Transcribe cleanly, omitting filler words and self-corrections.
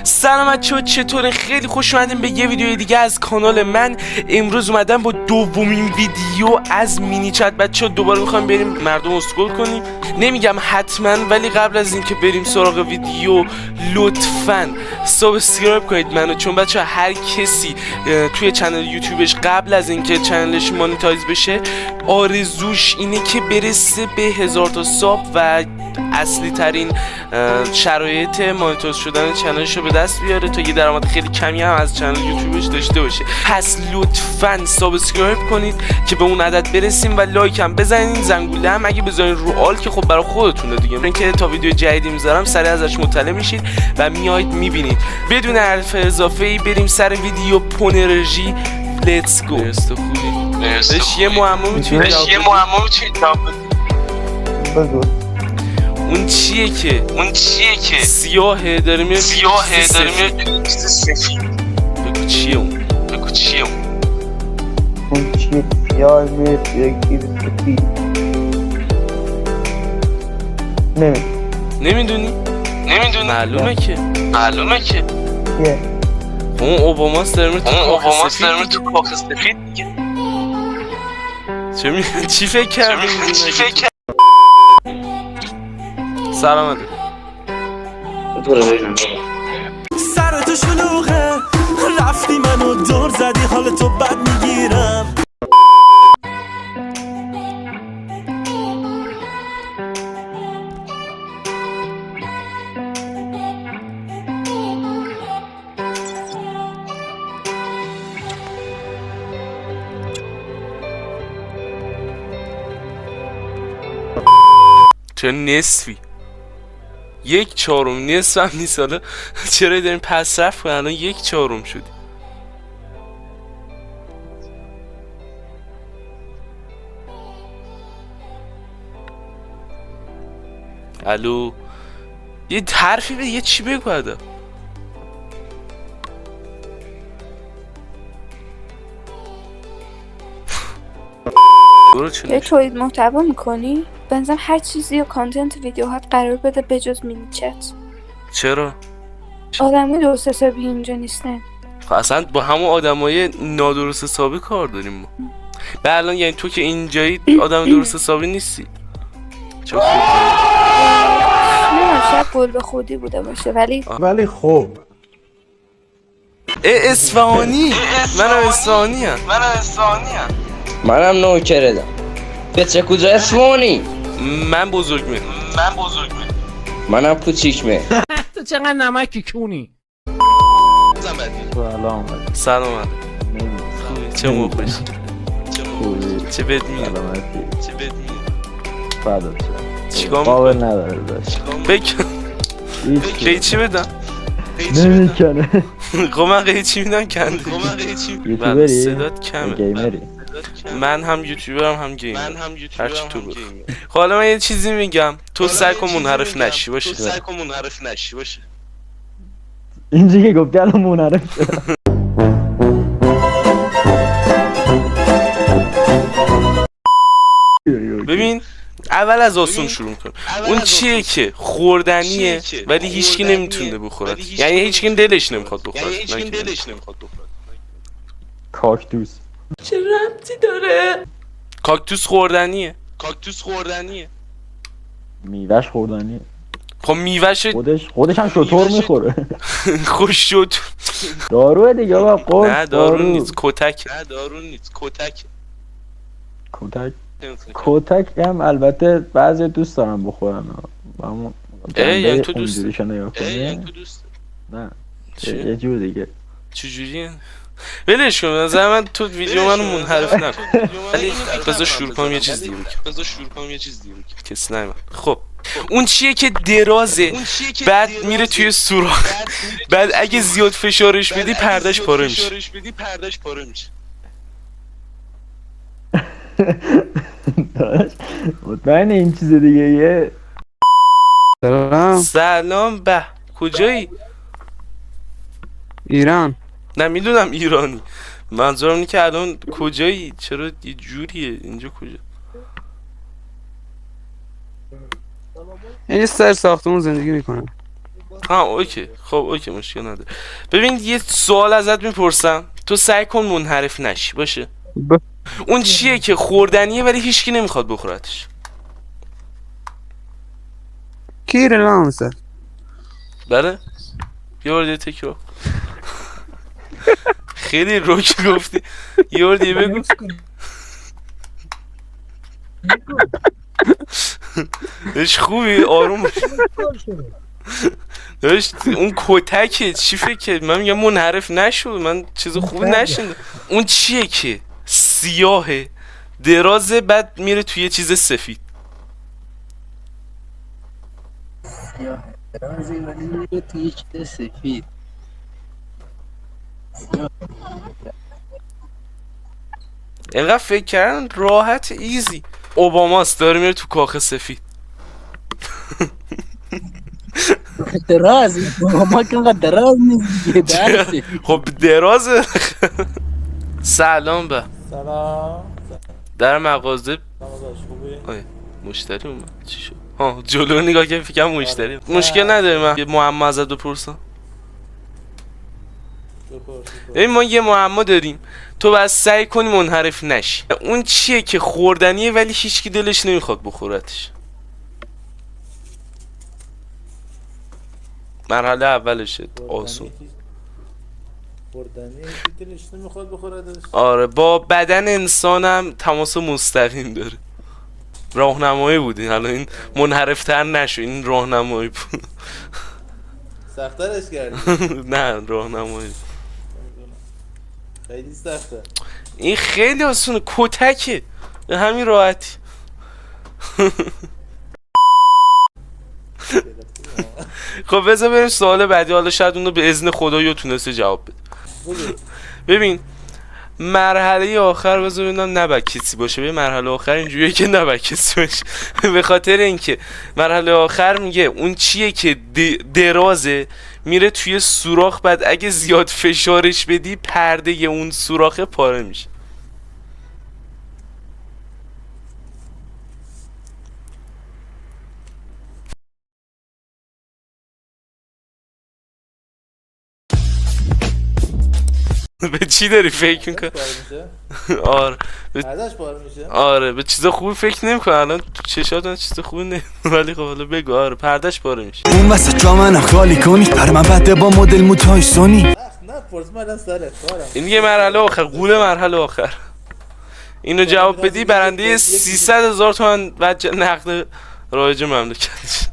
سلام بچه‌ها، چطوره؟ خیلی خوش اومدین به یه ویدیو دیگه از کانال من. امروز اومدم با دومین ویدیو از مینی چت. بچه‌ها دوباره میخوایم بریم مردم اسکول کنیم، نمیگم حتما، ولی قبل از اینکه بریم سراغ ویدیو لطفاً سابسکرایب کنید منو، چون بچه‌ها هر کسی توی چنل یوتیوبش قبل از اینکه چنلش مانیتایز بشه آرزوش اینه که برسه به 1000 تا ساب و اصلی ترین شرایط مانیتایز شدن چنلش رو به دست بیاره تا یه درآمد خیلی کمی هم از چنل یوتیوبش داشته باشه. پس لطفاً سابسکرایب کنید که به اون عدد برسیم و لایک هم بزنید، زنگوله هم اگه بزنید رو آل که خب برای خودتونه دیگه، اینکه تا ویدیو جدیدی میذارم سریع ازش مطلع میشید و میایید میبینید. بدون حرف اضافه ای بریم سر ویدیو پونرژی. لیتس گو. بهش یه معما میتونید جواب بگو. اون چیه که سیاهه داره میاد چیز سفید. بگو چیه اون؟ اون چیه سیاه میاد یک چیز سفید. نمیدونی؟ معلومه که چیه؟ اون اوباماست داره میاد تو کاخ سفید دیگه. چی فکر کردی؟ سلام علیکم. سر تو شلوغه رفتی منو دور زدی، حال تو بد میگیرم. چرا نصفی؟ 1/4 نصف هم نیست. حالا چرا داریم پس رفت کنن؟ الان 1/4 شدی. الو، یه حرفی به یه چی بگو ادا. یه تولید محتوا میکنی؟ بنظرم هر چیزی یا کانتنت ویدیوهات قرار بده بجز مینی چت. چرا؟ آدمای درست حسابی اینجا نیستن. اصلا با همون آدمای نادرست حسابی کار داریم ما. به الان یعنی تو که اینجایی آدم درست حسابی نیستی؟ چه خوب. نه شاید گل به خودی بوده باشه ولی خب اصفهانی. منم اصفهانیم. منم نوکردم. به چه کجا اصفهانی؟ من بزرگمه. منم کوچیکمه. تو چقدر نمکی کونی. سلام علیکم. خوبی؟ چه موقعی؟ چه بد میاد؟ چیکار باور میکنی؟ نداره داشت بکن. قیچی بدم؟ نمیکنه. خب من قیچی میدم کنده. بله یوتیوبری؟ صدات کمه. گیمری؟ من هم یوتیوبرم هم گیمر. هرچی تو بگو. خب حالا من یه چیزی میگم، تو سعی کن منحرف نشی باشه. اینجا که گفتی الان منحرف شد. ببین اول از آسون شروع کن. اون چیه که خوردنیه ولی هیچکی نمیتونه بخوره، یعنی هیچکی دلش نمیخواد بخوره. کاکتوس. چه ربطی داره؟ کاکتوس خوردنیه. میوهش خوردنیه. خب میوهش خودش هم شطور میخوره. خوش شد. داروه دیگه با قرص. نه دارو نیست، کتک. کتک هم البته بعضی دوست دارم بخورن. اما یعنی تو دوست اونجوریشو نگاه کنی؟ نه یه جور دیگه. چجوریه؟ ولش کن. نظر من تو ویدیو منو منحرف نکن. ولی بذار شروع کنم یه چیز دیگه بگم. کسی نمیاد. خب اون چیه که درازه، بعد میره توی سوراخ، بعد اگه زیاد فشارش بدی پردش پاره میشه. مطمئن این چیز دیگه یه. سلام. به کجایی؟ ایران. نه میدونم ایرانی، منظورم اینه که الان کجایی؟ چرا یه جوریه اینجا؟ کجا؟ این سر ساختمون زندگی میکنم. ها اوکی، خب اوکی، مشکل نداره. ببین یه سوال ازت میپرسم، تو سعی کن منحرف نشی باشه. اون چیه که خوردنیه ولی هیچکی نمیخواد بخورتش؟ کیر لانسه. بله یه بار دیگه تکرار. خیلی روک گفتی، یه بار دیگه بگو. داشت خوبی آروم باش. داشت اون کتکه چی فکر من میگم منحرف نشد، من چیز خوبی نشد. اون چیه که سیاهه درازه بعد میره توی یه چیز سفید؟ درازه ولی میره توی یه چیز سفید. اینقدر فکر کردن راحت ایزی. اوباماست داره میره تو کاخ سفید. دراز ما که انقدر دراز نیست دیگه درسته. خب درازه. سلام به سلام. در مغازه خوبی؟ مشتری اومد. چی شد؟ ها جلو نگاه که فکرم مشتری. مشکل نداره، من یه معما ازت بپرسم. ببین ما یه معما داریم، تو باید سعی کنی منحرف نشی. اون چیه که خوردنیه ولی هیچکی دلش نمیخواد بخورتش؟ مرحله اولشه آسون. خوردنی دلش نمیخواد بخوردش. آره با بدن انسانم تماس مستقیم داره. راهنمایی بودی، حالا این منحرفتر نشو، این راهنمایی بود. سخترش کردی؟ نه راهنمایی. خیلی سخته. این خیلی آسونه، کتکه به همین راحتی. خب بذار بریم سوال بعدی، حالا شاید اونو به اذن خدا تونسته جواب بده. ببین مرحله آخر بذار ببینم نباید کسی باشه. به مرحله آخر اینجوریه که نباید کسی باشه. به خاطر اینکه مرحله آخر میگه اون چیه که درازه میره توی سوراخ، بعد اگه زیاد فشارش بدی پرده اون سوراخه پاره میشه. به چی داری فکر میکنی؟ آره آره به چیز خوبی فکر نمیکنم الان تو چشات من چیز خوبی نه، ولی خب حالا بگو. آره پردهش پاره میشه. اون وسط جا منو خالی کنی پر من بده با مدل موتای سونی. نه پرس من سرت کارم. این یه مرحله آخر، قول مرحله آخر. اینو جواب بدی برنده 300,000 تومان وجه نقد رایج مملکت.